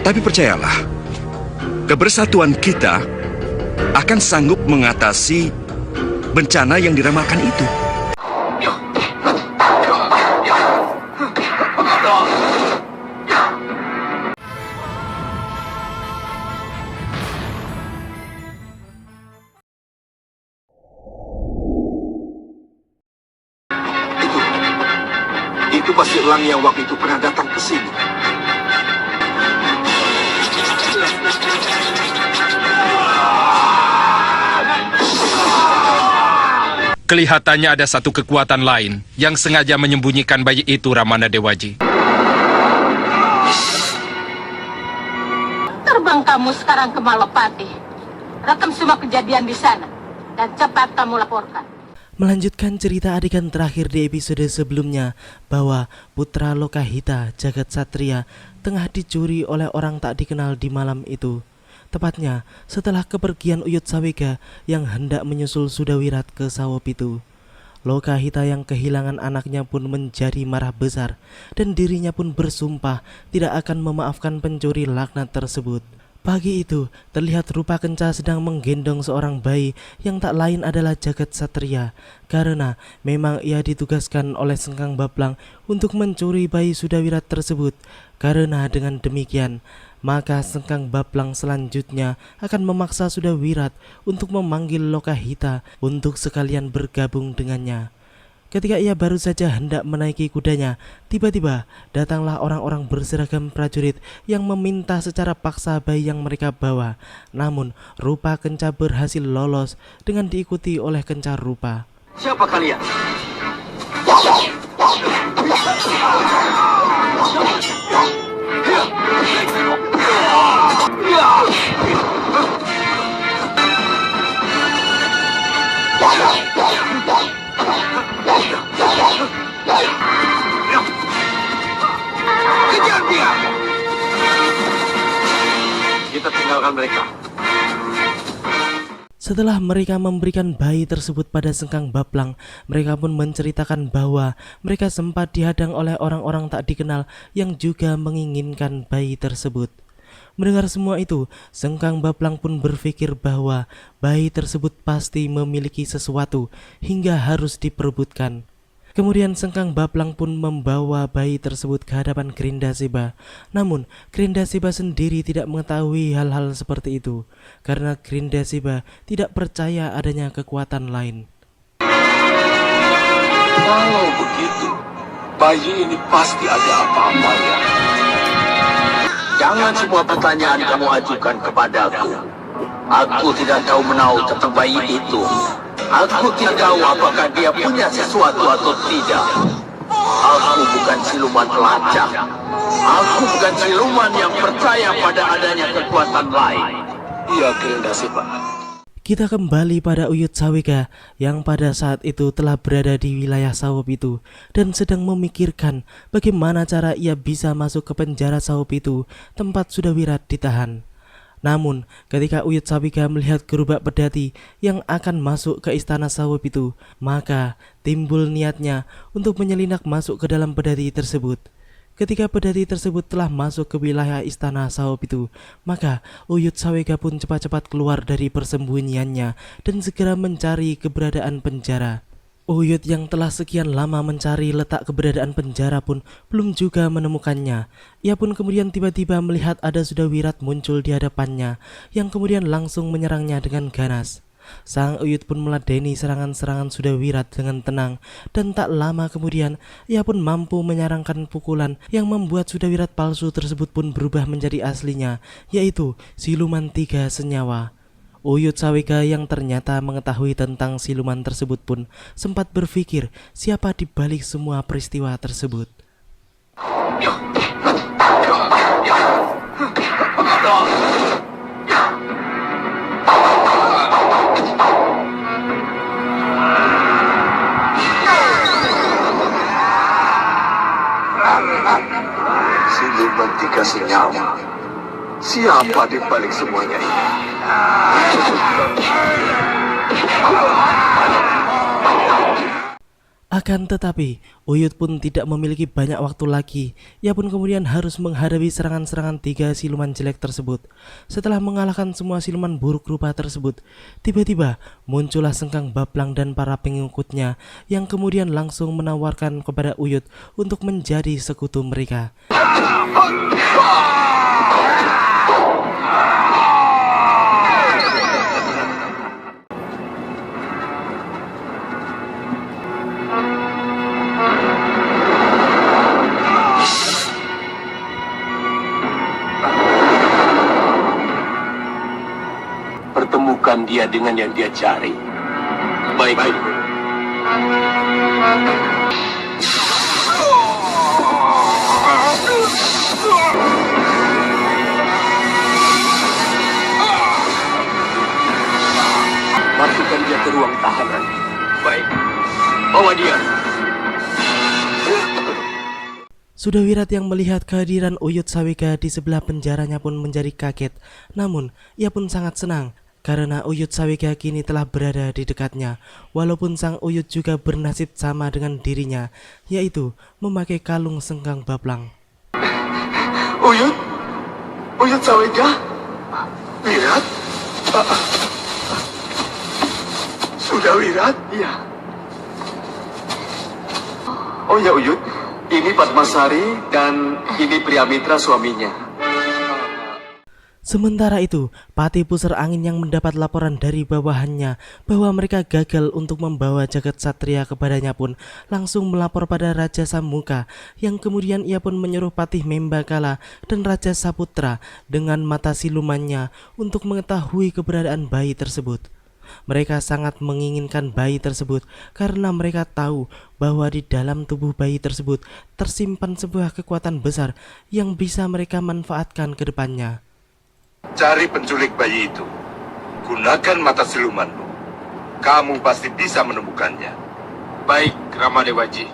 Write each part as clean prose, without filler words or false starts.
Tapi percayalah, kebersatuan kita akan sanggup mengatasi bencana yang diramalkan itu. Itu pasti elang yang waktu itu pernah datang ke sini. Kelihatannya ada satu kekuatan lain yang sengaja menyembunyikan bayi itu, Ramana Dewaji. Terbang kamu sekarang ke Malapati. Rekam semua kejadian di sana. Dan cepat kamu laporkan. Melanjutkan cerita adegan terakhir di episode sebelumnya bahwa putra Lokahita Jagat Satria tengah dicuri oleh orang tak dikenal di malam itu. Tepatnya setelah kepergian Uyut Sawega yang hendak menyusul Sudawirat ke Sawopitu. Lokahita yang kehilangan anaknya pun menjadi marah besar dan dirinya pun bersumpah tidak akan memaafkan pencuri laknat tersebut. Pagi itu, terlihat Rupa Kenca sedang menggendong seorang bayi yang tak lain adalah Jagat Satria, karena memang ia ditugaskan oleh Sengkang Baplang untuk mencuri bayi Sudawirat tersebut. Karena dengan demikian, maka Sengkang Baplang selanjutnya akan memaksa Sudawirat untuk memanggil Lokahita untuk sekalian bergabung dengannya. Ketika ia baru saja hendak menaiki kudanya, tiba-tiba datanglah orang-orang berseragam prajurit yang meminta secara paksa bayi yang mereka bawa. Namun Rupa Kenca berhasil lolos dengan diikuti oleh Kenca Rupa. Siapa kalian? Kejar dia! Kita tinggalkan mereka. Setelah mereka memberikan bayi tersebut pada Sengkang Baplang, mereka pun menceritakan bahwa mereka sempat dihadang oleh orang-orang tak dikenal yang juga menginginkan bayi tersebut. Mendengar semua itu, Sengkang Baplang pun berpikir bahwa bayi tersebut pasti memiliki sesuatu hingga harus diperebutkan. Kemudian Sengkang Baplang pun membawa bayi tersebut ke hadapan Grindaseba. Namun Grindaseba sendiri tidak mengetahui hal-hal seperti itu, karena Grindaseba tidak percaya adanya kekuatan lain. Kalau begitu, bayi ini pasti ada apa-apanya. Jangan semua pertanyaan kamu ajukan kepadaku. Aku tidak tahu menau tentang bayi itu. Aku tidak tahu apakah dia punya sesuatu atau tidak. Aku bukan siluman pelacak. Aku bukan siluman yang percaya pada adanya kekuatan lain. Iya, Grindaseba. Kita kembali pada Uyut Sawega yang pada saat itu telah berada di wilayah Sawopitu dan sedang memikirkan bagaimana cara ia bisa masuk ke penjara Sawopitu tempat Sudawirat ditahan. Namun ketika Uyut Sawega melihat gerobak pedati yang akan masuk ke istana Sawopitu, maka timbul niatnya untuk menyelinap masuk ke dalam pedati tersebut. Ketika pedati tersebut telah masuk ke wilayah istana Sawopitu, maka Uyut Sawega pun cepat-cepat keluar dari persembunyiannya dan segera mencari keberadaan penjara. Uyut yang telah sekian lama mencari letak keberadaan penjara pun belum juga menemukannya. Ia pun kemudian tiba-tiba melihat ada Sudawirat muncul di hadapannya, yang kemudian langsung menyerangnya dengan ganas. Sang Uyut pun meladeni serangan-serangan Sudawirat dengan tenang, dan tak lama kemudian ia pun mampu menyarangkan pukulan yang membuat Sudawirat palsu tersebut pun berubah menjadi aslinya, yaitu siluman 3 senyawa. Uyut Sawega yang ternyata mengetahui tentang siluman tersebut pun sempat berpikir siapa di balik semua peristiwa tersebut. Siluman 3 senyawa. Siapa di balik semuanya ini? Akan tetapi, Uyut pun tidak memiliki banyak waktu lagi. Ia pun kemudian harus menghadapi serangan-serangan 3 siluman jelek tersebut. Setelah mengalahkan semua siluman buruk rupa tersebut, tiba-tiba muncullah Sengkang Baplang dan para pengikutnya yang kemudian langsung menawarkan kepada Uyut untuk menjadi sekutu mereka. Pertemukan dia dengan yang dia cari. Baik. Masukkan dia ke ruang tahanan. Baik. Bawa dia. Sudawirat yang melihat kehadiran Uyut Sawika di sebelah penjaranya pun menjadi kaget. Namun, ia pun sangat senang karena Uyut Sawika kini telah berada di dekatnya. Walaupun sang Uyut juga bernasib sama dengan dirinya, yaitu memakai kalung Sengkang Baplang. Uyut? Uyut Sawika? Wirat? Sudah Wirat? Iya. Oh ya Uyut, ini Padmasari dan ini Priamitra suaminya. Sementara itu, Pati Pusar Angin yang mendapat laporan dari bawahannya bahwa mereka gagal untuk membawa jagat satria kepadanya pun langsung melapor pada Raja Samuka, yang kemudian ia pun menyuruh Patih Membakala dan Raja Saputra dengan mata silumannya untuk mengetahui keberadaan bayi tersebut. Mereka sangat menginginkan bayi tersebut karena mereka tahu bahwa di dalam tubuh bayi tersebut tersimpan sebuah kekuatan besar yang bisa mereka manfaatkan ke depannya. Cari penculik bayi itu. Gunakan mata silumanmu. Kamu pasti bisa menemukannya. Baik, Ramadewaji.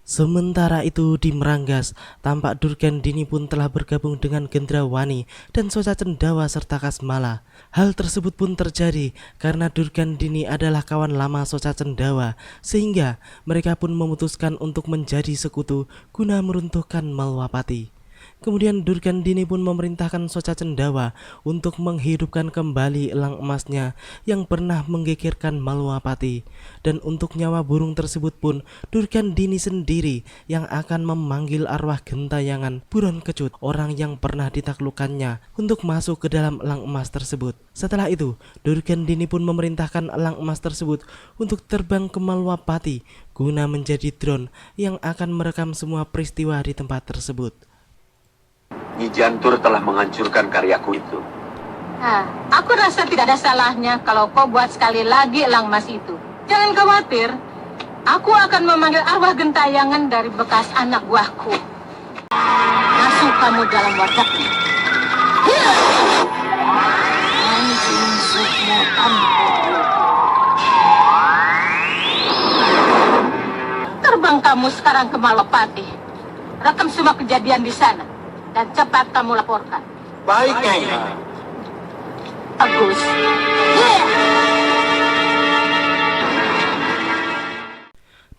Sementara itu di Meranggas, tampak Durgandini pun telah bergabung dengan Gendrawani dan Soca Cendawa serta Kasmala. Hal tersebut pun terjadi karena Durgandini adalah kawan lama Soca Cendawa, sehingga mereka pun memutuskan untuk menjadi sekutu guna meruntuhkan Malwapati. Kemudian Durgandini pun memerintahkan Soca Cendawa untuk menghidupkan kembali elang emasnya yang pernah menggegerkan Malwapati. Dan untuk nyawa burung tersebut pun Durgandini sendiri yang akan memanggil arwah gentayangan Buron Kecut, orang yang pernah ditaklukkannya, untuk masuk ke dalam elang emas tersebut. Setelah itu, Durgandini pun memerintahkan elang emas tersebut untuk terbang ke Malwapati guna menjadi drone yang akan merekam semua peristiwa di tempat tersebut. Nyi Jantur telah menghancurkan karyaku itu. Aku rasa tidak ada salahnya kalau kau buat sekali lagi elang emas itu. Jangan khawatir, aku akan memanggil arwah gentayangan dari bekas anak buahku. Masuk kamu dalam wadahnya. Anjing sukmo tanpa. Terbang kamu sekarang ke Malwapati. Rekam semua kejadian di sana. Dan cepat kamu laporkan. Baik, Nyai. Bagus.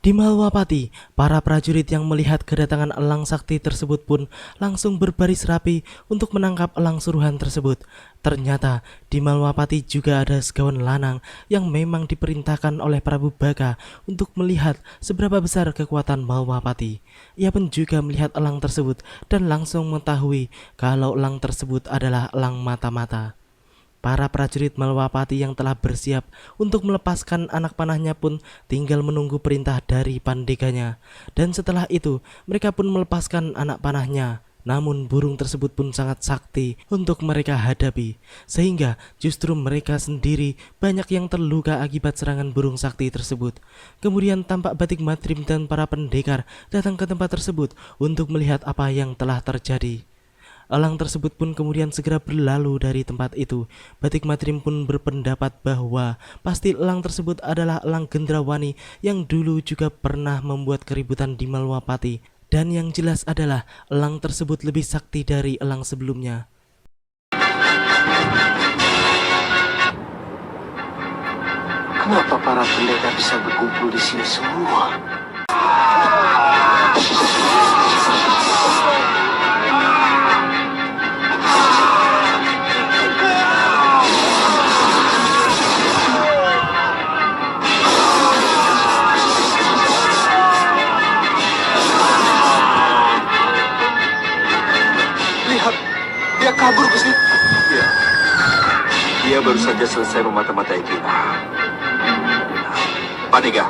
Di Malwapati, para prajurit yang melihat kedatangan elang sakti tersebut pun langsung berbaris rapi untuk menangkap elang suruhan tersebut. Ternyata di Malwapati juga ada segawan lanang yang memang diperintahkan oleh Prabu Baka untuk melihat seberapa besar kekuatan Malwapati. Ia pun juga melihat elang tersebut dan langsung mengetahui kalau elang tersebut adalah elang mata-mata. Para prajurit Malwapati yang telah bersiap untuk melepaskan anak panahnya pun tinggal menunggu perintah dari pandeganya. Dan setelah itu mereka pun melepaskan anak panahnya. Namun burung tersebut pun sangat sakti untuk mereka hadapi, sehingga justru mereka sendiri banyak yang terluka akibat serangan burung sakti tersebut. Kemudian tampak Batik Matrim dan para pendekar datang ke tempat tersebut untuk melihat apa yang telah terjadi. Elang tersebut pun kemudian segera berlalu dari tempat itu. Batik Matrim pun berpendapat bahwa pasti elang tersebut adalah elang Gendrawani yang dulu juga pernah membuat keributan di Malwapati. Dan yang jelas adalah elang tersebut lebih sakti dari elang sebelumnya. Kenapa para pendekar bisa berkumpul di sini semua? Lihat, dia kabur, Gusti. Ya. Dia baru saja selesai memata-matai kita. Paniga,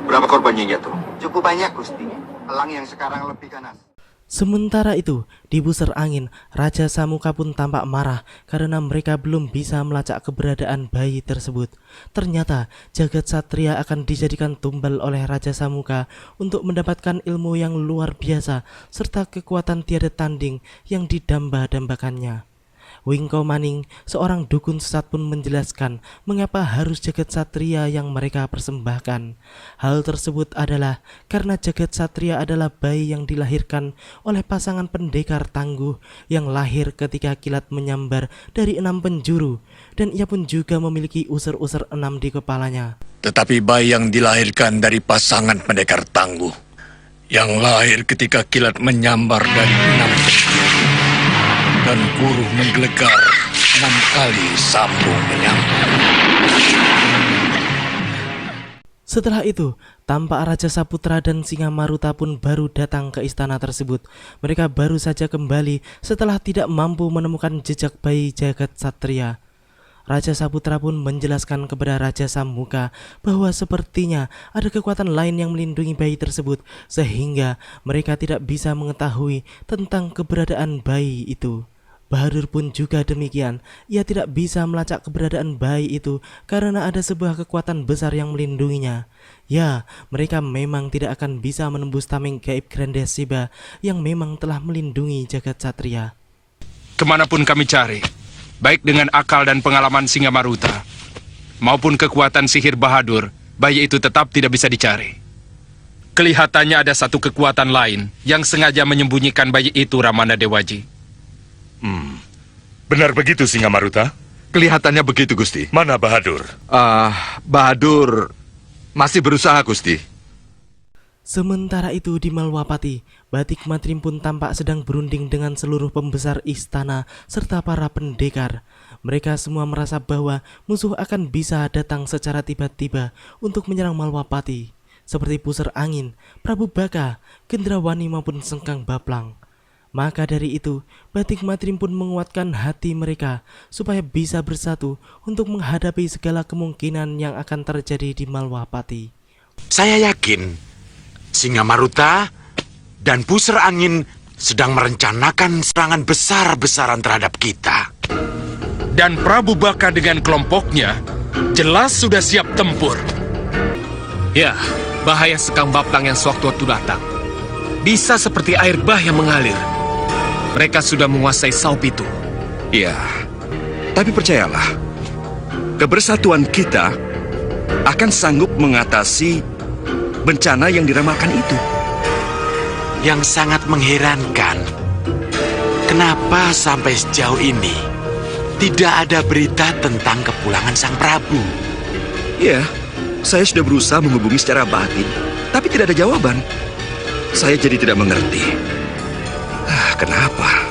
berapa korbannya yang jatuh? Cukup banyak, Gusti. Elang yang sekarang lebih ganas. Sementara itu, di buser angin, Raja Samuka pun tampak marah karena mereka belum bisa melacak keberadaan bayi tersebut. Ternyata, jagat satria akan dijadikan tumbal oleh Raja Samuka untuk mendapatkan ilmu yang luar biasa serta kekuatan tiada tanding yang didamba-dambakannya. Wingko Maning, seorang dukun sesat pun menjelaskan mengapa harus jagat satria yang mereka persembahkan. Hal tersebut adalah karena jagat satria adalah bayi yang dilahirkan oleh pasangan pendekar tangguh yang lahir ketika kilat menyambar dari 6 penjuru, dan ia pun juga memiliki user-user 6 di kepalanya. Tetapi bayi yang dilahirkan dari pasangan pendekar tangguh, yang lahir ketika kilat menyambar dari 6 penjuru, dan guru menggelegar 6 kali sambung menyambung. Setelah itu, tampak Raja Saputra dan Singa Maruta pun baru datang ke istana tersebut. Mereka baru saja kembali setelah tidak mampu menemukan jejak bayi jagat satria. Raja Saputra pun menjelaskan kepada Raja Samuka bahwa sepertinya ada kekuatan lain yang melindungi bayi tersebut, sehingga mereka tidak bisa mengetahui tentang keberadaan bayi itu. Bahadur pun juga demikian, ia tidak bisa melacak keberadaan bayi itu karena ada sebuah kekuatan besar yang melindunginya. Ya, mereka memang tidak akan bisa menembus tameng gaib Grandesiba yang memang telah melindungi jagat satria. Kemanapun kami cari, baik dengan akal dan pengalaman Singa Maruta, maupun kekuatan sihir Bahadur, bayi itu tetap tidak bisa dicari. Kelihatannya ada satu kekuatan lain yang sengaja menyembunyikan bayi itu, Ramana Dewaji. Benar begitu, Singa Maruta? Kelihatannya begitu, Gusti. Mana Bahadur? Bahadur masih berusaha, Gusti. Sementara itu di Malwapati, Batik Matrim pun tampak sedang berunding dengan seluruh pembesar istana serta para pendekar. Mereka semua merasa bahwa musuh akan bisa datang secara tiba-tiba untuk menyerang Malwapati, seperti Pusar Angin, Prabu Baka, Gendrawani maupun Sengkang Baplang. Maka dari itu, Batik Matrim pun menguatkan hati mereka supaya bisa bersatu untuk menghadapi segala kemungkinan yang akan terjadi di Malwapati. Saya yakin Singa Maruta dan Pusar Angin sedang merencanakan serangan besar-besaran terhadap kita. Dan Prabu Baka dengan kelompoknya jelas sudah siap tempur. Ya, bahaya Sekang Baplang yang sewaktu-waktu datang bisa seperti air bah yang mengalir. Mereka sudah menguasai Saup itu. Iya, tapi percayalah, kebersatuan kita akan sanggup mengatasi bencana yang diramalkan itu. Yang sangat mengherankan, kenapa sampai sejauh ini tidak ada berita tentang kepulangan Sang Prabu? Iya, saya sudah berusaha menghubungi secara batin, tapi tidak ada jawaban. Saya jadi tidak mengerti. Kenapa?